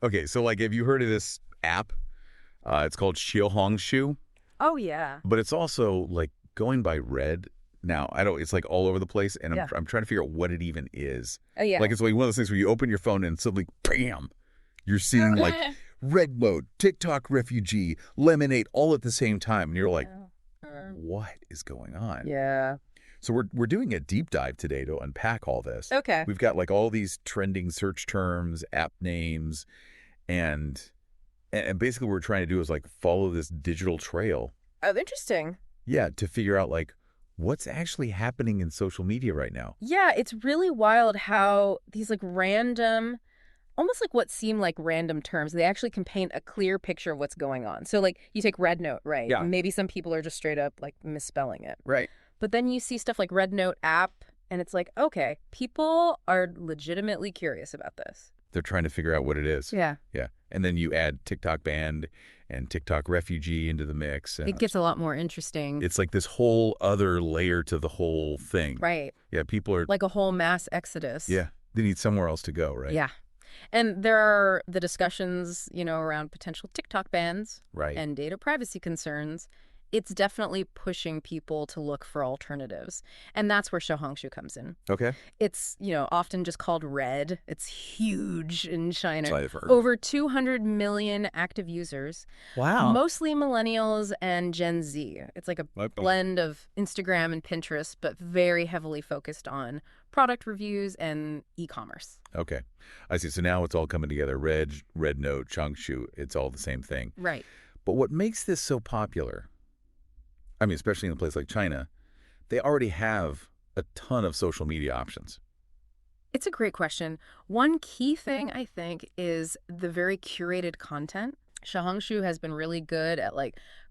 Okay, so like, have you heard of this app? It's called Xiaohongshu, Oh, yeah. but it's also like going by Red. Now, I don't. It's like all over the place, and Yeah. I'm trying to figure out what it even is. Oh, yeah. Like it's like one of those things where you open your phone and suddenly, bam, you're seeing like Rednote, TikTok Refugee, Lemonade all at the same time, and you're like, what is going on? Yeah. So we're doing a deep dive today to unpack all this. Okay. We've got like all these trending search terms, app names, and basically what we're trying to do is like follow this digital trail. Oh, interesting. Yeah, to figure out like what's actually happening in social media right now. Yeah, it's really wild how these like random, almost like what seem like random terms, they actually can paint a clear picture of what's going on. So like you take Rednote, right? Yeah. Maybe some people are just straight up like misspelling it. Right. But then you see stuff like Rednote app and it's like, okay, people are legitimately curious about this. They're trying to figure out what it is. Yeah. Yeah. And then you add TikTok banned and TikTok refugee into the mix. And It gets a lot more interesting. it's like this whole other layer to the whole thing. Right. Yeah, people are... Like a whole mass exodus. Yeah, they need somewhere else to go, right? Yeah. And there are the discussions, around potential TikTok bans Right. and data privacy concerns. It's definitely pushing people to look for alternatives. And that's where Xiaohongshu comes in. Okay. It's, often just called Red. It's huge in China. That's what I've heard. Over 200 million active users. Wow. Mostly millennials and Gen Z. It's like a blend of Instagram and Pinterest, but very heavily focused on product reviews and e-commerce. Okay. I see. So now it's all coming together. Rednote, Changshu, it's all the same thing. Right. But what makes this so popular, I mean, especially in a place like China, they already have a ton of social media options. It's a great question. One key thing, I think, is the very curated content. Xiaohongshu has been really good at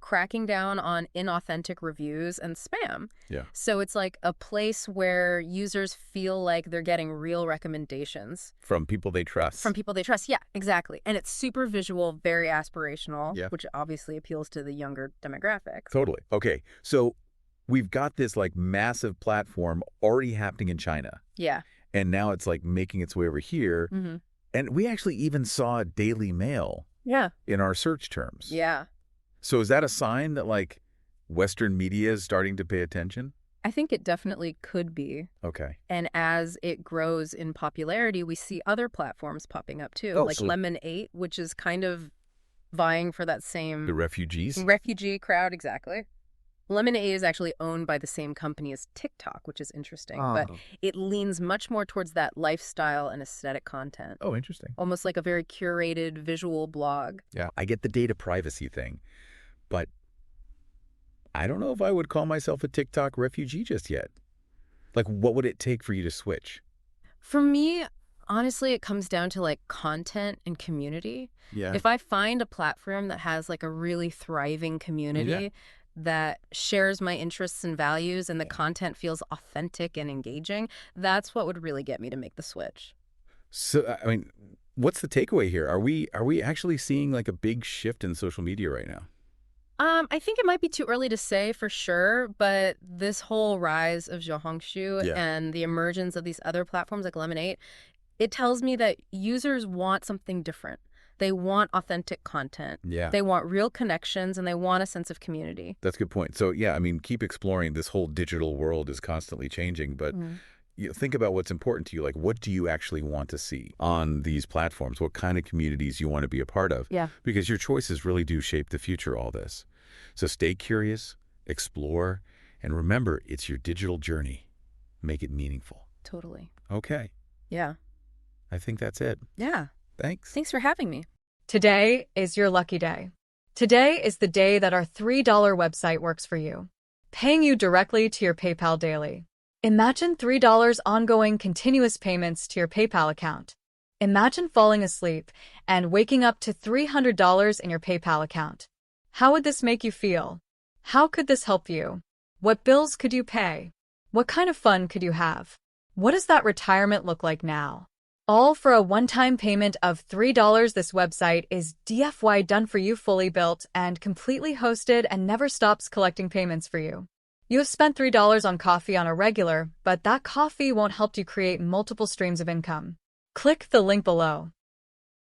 cracking down on inauthentic reviews and spam. Yeah. So it's like a place where users feel like they're getting real recommendations. From people they trust. From people they trust. Yeah, exactly. And it's super visual, very aspirational, Yeah. which obviously appeals to the younger demographics. Totally. Okay. So we've got this massive platform already happening in China. Yeah. And now it's making its way over here. Mm-hmm. And we actually even saw Daily Mail Yeah. in our search terms. Yeah. So is that a sign that Western media is starting to pay attention? I think it definitely could be. Okay. And as it grows in popularity, we see other platforms popping up too, like so Lemonade, which is kind of vying for that the same refugees? refugee crowd. Exactly. Lemonade is actually owned by the same company as TikTok, which is interesting, but it leans much more towards that lifestyle and aesthetic content. Oh, interesting. Almost like a very curated visual blog. Yeah. I get the data privacy thing, but I don't know if I would call myself a TikTok refugee just yet. What would it take for you to switch? For me, honestly, it comes down to content and community. Yeah. If I find a platform that has a really thriving community that shares my interests and values and the content feels authentic and engaging, that's what would really get me to make the switch. So, I mean, what's the takeaway here? Are we actually seeing a big shift in social media right now? I think it might be too early to say for sure, but this whole rise of Xiaohongshu and the emergence of these other platforms like Lemonade, it tells me that users want something different. They want authentic content. Yeah. They want real connections, and they want a sense of community. That's a good point. So, yeah, I mean, keep exploring. This whole digital world is constantly changing, but think about what's important to you. What do you actually want to see on these platforms? What kind of communities you want to be a part of? Yeah. Because your choices really do shape the future of all this. So stay curious, explore, and remember, it's your digital journey. Make it meaningful. Totally. Okay. Yeah. I think that's it. Yeah. Thanks. Thanks for having me. Today is your lucky day. Today is the day that our $3 website works for you, paying you directly to your PayPal daily. Imagine $3 ongoing continuous payments to your PayPal account. Imagine falling asleep and waking up to $300 in your PayPal account. How would this make you feel? How could this help you? What bills could you pay? What kind of fun could you have? What does that retirement look like now? All for a one-time payment of $3. This website is DFY done for you, fully built and completely hosted, and never stops collecting payments for you. You have spent $3 on coffee on a regular, but that coffee won't help you create multiple streams of income. Click the link below.